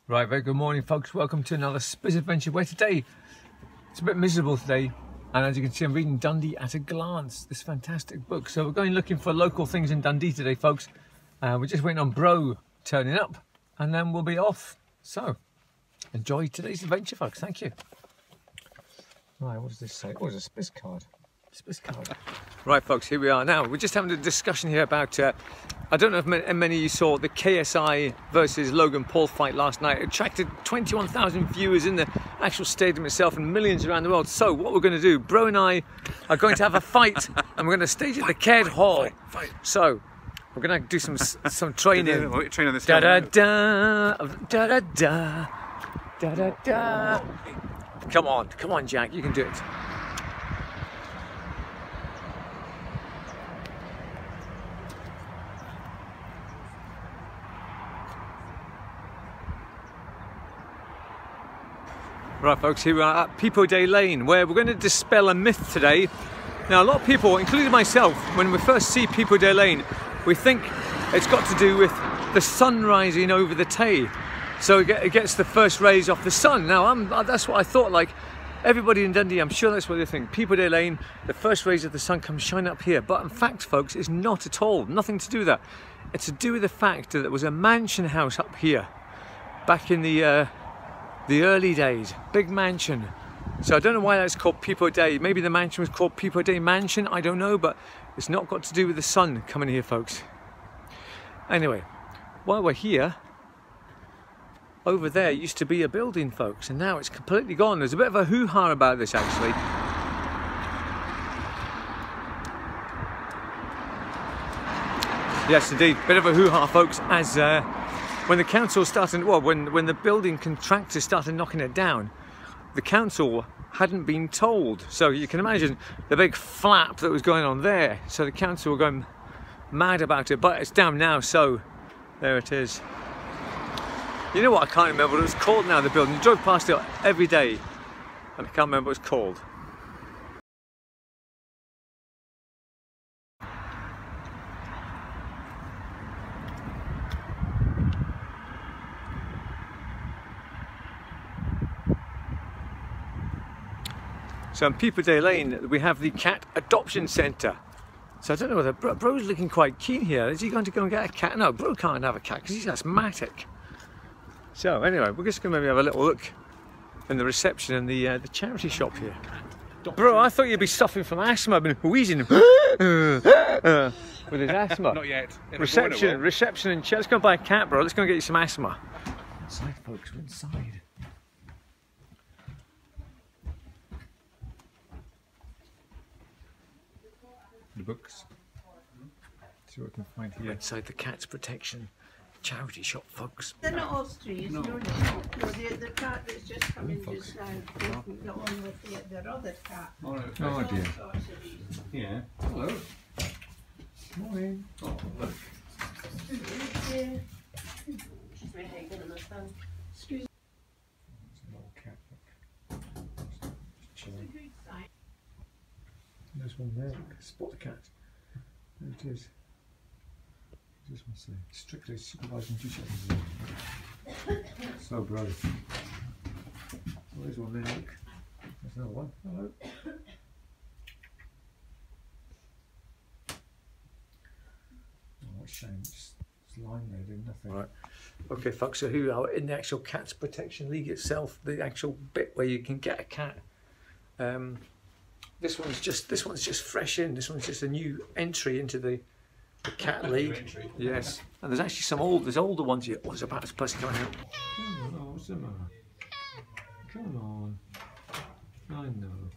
Right, very good morning folks, welcome to another SPiS adventure where today, it's a bit miserable today, and as you can see I'm reading Dundee at a Glance, this fantastic book. So we're going looking for local things in Dundee today folks. We're just waiting on Bro turning up and then we'll be off. So enjoy today's adventure folks, thank you. Right, what does this say? Oh, it's a SPiS card. SPiS card. Right folks, here we are now. We're just having a discussion here about, I don't know if many of you saw the KSI versus Logan Paul fight last night. It attracted 21,000 viewers in the actual stadium itself and millions around the world. So what we're going to do, Bro and I are going to have a fight and we're going to stage at the Caird Hall. So we're going to do some training. Train on this. Da da da da da da da da da. Come on, Jack, you can do it. Right folks, here we are at People Day Lane, where we're going to dispel a myth today. Now a lot of people, including myself, when we first see People Day Lane, we think it's got to do with the sun rising over the Tay. So it gets the first rays off the sun. Now that's what I thought, like everybody in Dundee, I'm sure that's what they think. People Day Lane, the first rays of the sun come shine up here. But in fact folks, it's not at all, nothing to do with that. It's to do with the fact that there was a mansion house up here back in the early days, big mansion. So I don't know why that's called People Day. Maybe the mansion was called People Day Mansion, I don't know, but it's not got to do with the sun coming here, folks. Anyway, while we're here, over there used to be a building, folks, and now it's completely gone. There's a bit of a hoo-ha about this, actually. Yes, indeed, bit of a hoo-ha, folks, as when the council started, well, when the building contractors started knocking it down, the council hadn't been told. So you can imagine the big flap that was going on there. So the council were going mad about it, but it's down now, so there it is. You know what, I can't remember what it was called now, the building. I drove past it every day, and I can't remember what it's called. So on People Day Lane, we have the cat adoption centre. So I don't know whether Bro's looking quite keen here. Is he going to go and get a cat? No, Bro can't have a cat because he's asthmatic. So anyway, we're just going to maybe have a little look in the reception and the charity shop here. Bro, I thought you'd be suffering from asthma. I've been wheezing with his asthma. Not yet. Reception and chat. Let's go and buy a cat, bro. Let's go and get you some asthma. Inside, folks, we're inside. The books. See what we can find here. Inside the Cat's Protection charity shop, folks. They're not all streets, no, the cat that's just come in just now, the one with their other cat. Oh dear. Yeah. Hello. Morning. Oh, look. She's very good in the sun. Excuse me. It's an old cat, look. Just chilling. There's one there, look. Spot the cat. There it is. This one say, strictly supervising duty. So bro. There's one there, look. There's another one. Hello. Oh, what a shame. It's lying there doing nothing. Right. Okay folks, so here we are in the actual Cat's Protection League itself, the actual bit where you can get a cat. This one's just fresh in. This one's just a new entry into the cat league. Yes. And there's actually there's older ones here. Oh, there's a person coming out. Come on, what's the matter? Come on. I know.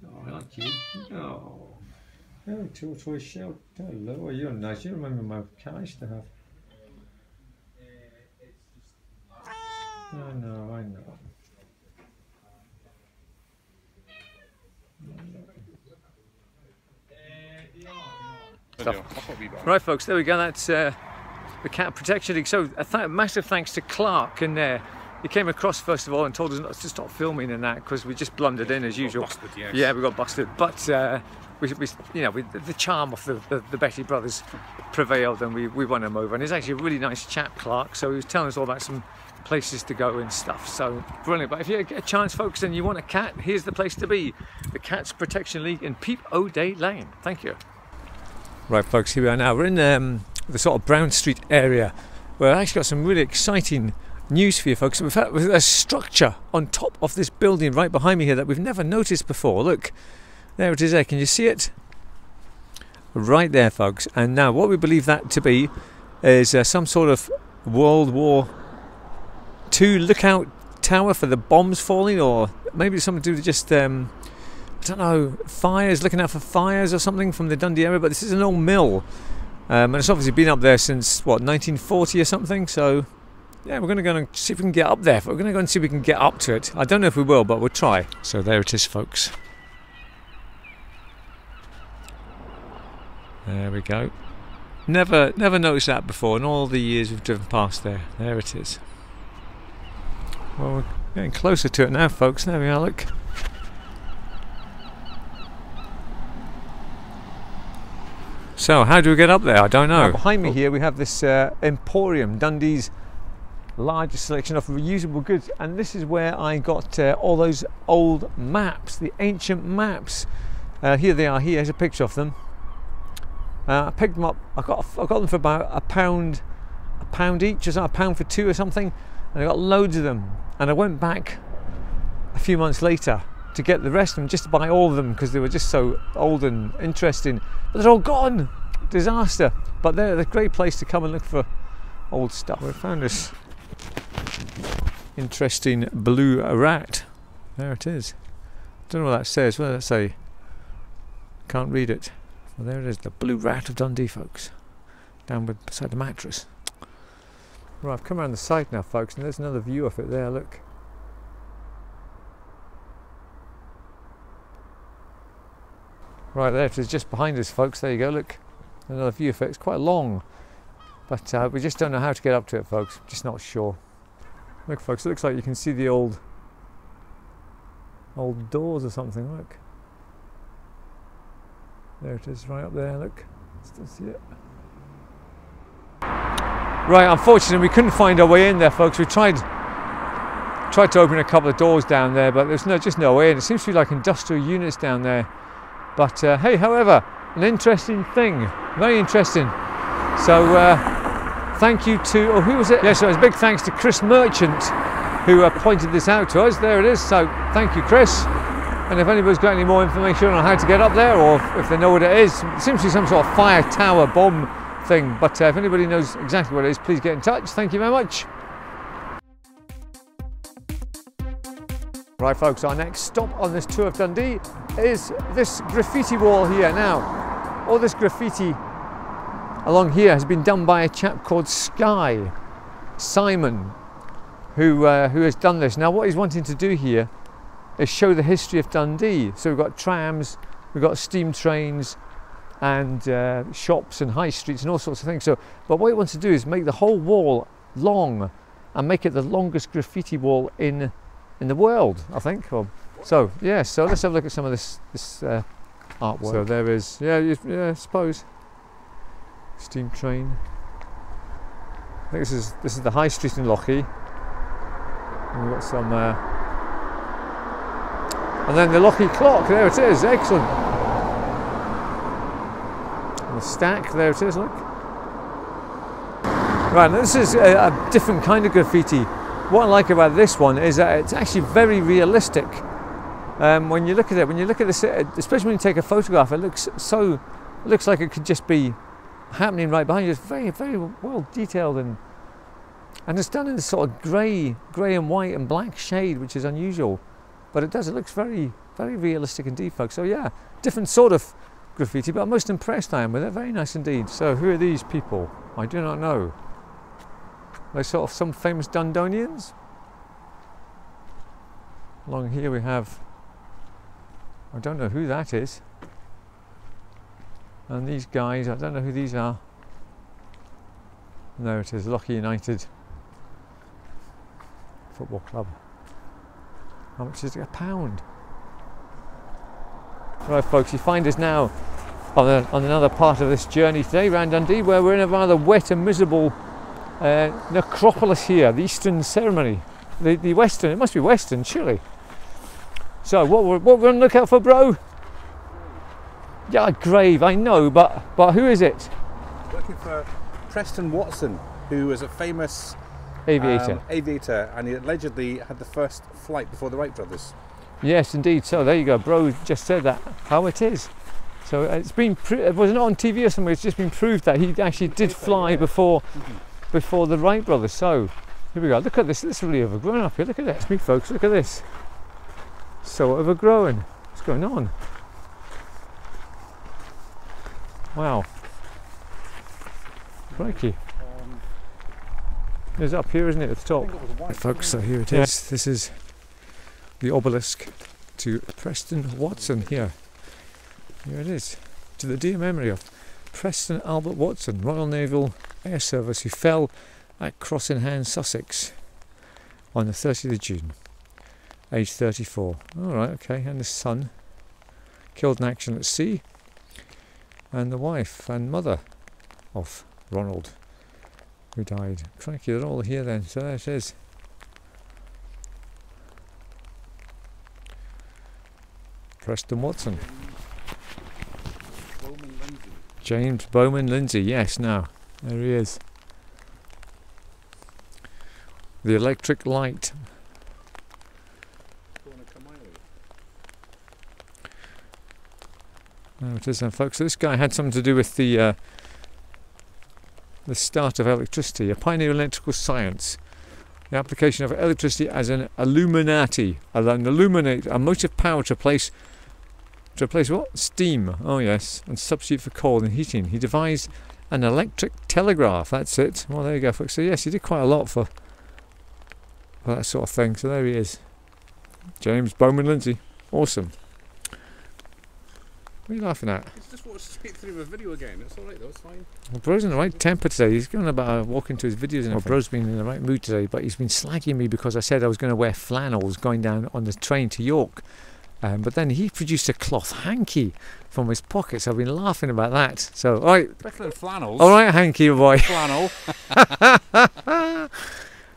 Oh, I like you. Oh. Oh, tortoise shell. Hello. Oh, you're nice. You remember my cat I used to have. I know. Right folks, there we go, that's the Cat Protection League. So a massive thanks to Clark and he came across first of all and told us not to stop filming and that, because we just blundered in as usual. Busted, yes. Yeah, we got busted, but the charm of the Betty brothers prevailed, and we won him over. And he's actually a really nice chap, Clark, so he was telling us all about some places to go and stuff, so brilliant. But if you get a chance, folks, and you want a cat, here's the place to be, the Cats Protection League in Peep O'Day Lane. Thank you. Right, folks, here we are now. We're in the sort of Brown Street area, where I actually got some really exciting news for you, folks. We've had a structure on top of this building right behind me here that we've never noticed before. Look, there it is there. Can you see it? Right there, folks. And now what we believe that to be is some sort of World War II lookout tower for the bombs falling, or maybe something to do with just I don't know, fires, looking out for fires or something from the Dundee area. But this is an old mill, and it's obviously been up there since what, 1940 or something. So yeah, we're going to go and see if we can get up there. We're going to go and see if we can get up to it. I don't know if we will, but we'll try. So there it is, folks. There we go. Never noticed that before in all the years we've driven past there. There it is. Well, we're getting closer to it now, folks. There we are, look. So, how do we get up there? I don't know. Now, behind me here we have this Emporium, Dundee's largest selection of reusable goods, and this is where I got all those old maps, the ancient maps. Here they are. Here's a picture of them. I picked them up. I got them for about a pound each, or something, a pound for two or something, and I got loads of them. And I went back a few months later to get the rest of them, just to buy all of them, because they were just so old and interesting. But they're all gone. Disaster. But they're a great place to come and look for old stuff. We found this interesting blue rat. There it is. Don't know what that says. What does that say? Can't read it. Well, there it is, the blue rat of Dundee, folks, down beside the mattress. Right, I've come around the side now, folks, and there's another view of it there, look. Right, there it is, just behind us, folks. There you go, look. Another view of it. It's quite long, but we just don't know how to get up to it, folks. Just not sure. Look, folks, it looks like you can see the old doors or something, look. There it is, right up there, look. Still see it. Right, unfortunately we couldn't find our way in there, folks. We tried to open a couple of doors down there, but there's just no way in. It seems to be like industrial units down there. But hey, however, an interesting thing, very interesting. So thank you to, oh, who was it? Yes, so it was a big thanks to Chris Merchant, who pointed this out to us. There it is, so thank you, Chris. And if anybody's got any more information on how to get up there, or if they know what it is, it seems to be some sort of fire tower bomb thing. But if anybody knows exactly what it is, please get in touch. Thank you very much. Right, folks, our next stop on this tour of Dundee is this graffiti wall here. Now, all this graffiti along here has been done by a chap called Simon, who has done this. Now, what he's wanting to do here is show the history of Dundee. So we've got trams, we've got steam trains, and shops and high streets and all sorts of things. So, but what he wants to do is make the whole wall long and make it the longest graffiti wall in the world, I think. So yeah, so let's have a look at some of this artwork. So there is, yeah, I suppose, steam train. I think this is the high street in Lochie. And we've got some. And then the Lochie clock, there it is, excellent. And the stack, there it is, look. Right, now this is a different kind of graffiti. What I like about this one is that it's actually very realistic. When you look at this, especially when you take a photograph, it looks like it could just be happening right behind you. It's very, very well detailed, and it's done in this sort of grey and white and black shade, which is unusual. But it looks very, very realistic indeed, folks. So yeah, different sort of graffiti, but I'm most impressed I am with it. Very nice indeed. So who are these people? I do not know. They're sort of some famous Dundonians. Along here we have, I don't know who that is. And these guys, I don't know who these are. And there it is, Lochie United. Football club. How much is it? £1. Right folks, you find us now on another part of this journey today around Dundee, where we're in a rather wet and miserable necropolis here, the Eastern ceremony. The Western, it must be Western surely. So what we're on the lookout for, bro? Yeah, a grave, I know, but who is it? Looking for Preston Watson, who was a famous aviator, and he allegedly had the first flight before the Wright brothers. Yes, indeed. So there you go, bro. Just said that. How it is. So it's been. It wasn't on TV or somewhere. It's just been proved that he actually did fly before the Wright brothers. So here we go. Look at this. This is really overgrown up here. Look at this, me folks. Look at this. So overgrown. What's going on? Wow. Crikey. It's up here, isn't it, at the top? Right, folks, so here it is. This is the obelisk to Preston Watson here. Here it is. To the dear memory of Preston Albert Watson, Royal Naval Air Service, who fell at Crossingham, Sussex on the 30th of June, age 34. Alright, okay, and his son, killed in action at sea, and the wife and mother of Ronald, who died. Crikey, they're all here then, so there it is. Preston Watson. James Bowman Lindsay, yes, now, there he is. The electric light. There it is then, folks. So this guy had something to do with the start of electricity, a pioneer in electrical science. The application of electricity as an illuminati, a motive power to replace what? Steam. Oh yes, and substitute for coal in heating. He devised an electric telegraph. That's it. Well, there you go, folks. So yes, he did quite a lot for that sort of thing. So there he is, James Bowman Lindsay. Awesome. What are you laughing at? It's just watched straight through a video again. It's alright though, it's fine. Well, bro's in the right temper today. He's going about walking to his videos and bro's been in the right mood today, but he's been slagging me because I said I was going to wear flannels going down on the train to York. But then he produced a cloth hanky from his pocket, so I've been laughing about that. So, alright. Better than flannels. Alright, hanky boy. Flannel.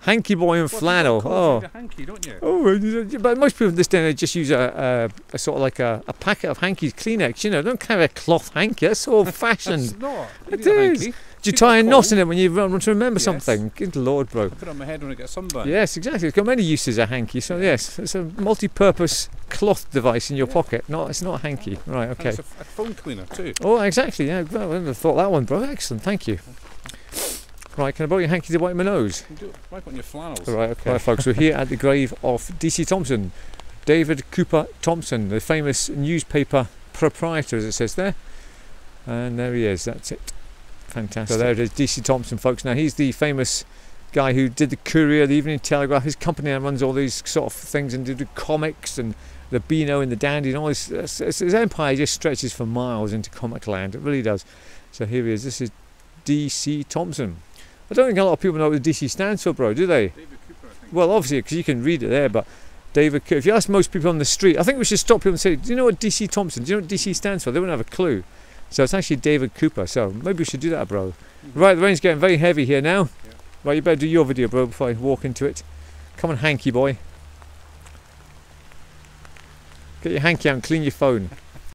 Hanky boy and flannel. Oh, hanky, don't you? Oh, but most people this day just use a sort of like a packet of hankies, Kleenex. You know, don't carry a cloth hanky. That's so old-fashioned. It's not. It is. Do you tie a knot in it when you want to remember something? Good Lord, bro. I put it on my head when I get sunburned. Yes, exactly. It's got many uses, a hanky. So yes, it's a multi-purpose cloth device in your pocket. It's not a hanky. Right, okay. And it's a phone cleaner too. Oh, exactly. Yeah, well, I wouldn't have thought that one, bro. Excellent. Thank you. Right, can I borrow your hanky to wipe my nose? You do it right on your flannels. Right, okay. Right, folks, we're here at the grave of D.C. Thompson, David Cooper Thompson, the famous newspaper proprietor, as it says there. And there he is. That's it. Fantastic. So there it is, D.C. Thompson, folks. Now, he's the famous guy who did the Courier, the Evening Telegraph. His company runs all these sort of things and did comics and the Beano and the Dandy and all this. His empire just stretches for miles into comic land. It really does. So here he is. This is D.C. Thompson. I don't think a lot of people know what the DC stands for, bro, do they? David Cooper, I think. Well, obviously, because you can read it there, but David Cooper. If you ask most people on the street, I think we should stop people and say, do you know what DC Thompson, do you know what DC stands for? They wouldn't have a clue. So it's actually David Cooper, so maybe we should do that, bro. Right, the rain's getting very heavy here now. Yeah. Right, you better do your video, bro, before I walk into it. Come on, hanky boy. Get your hanky out and clean your phone.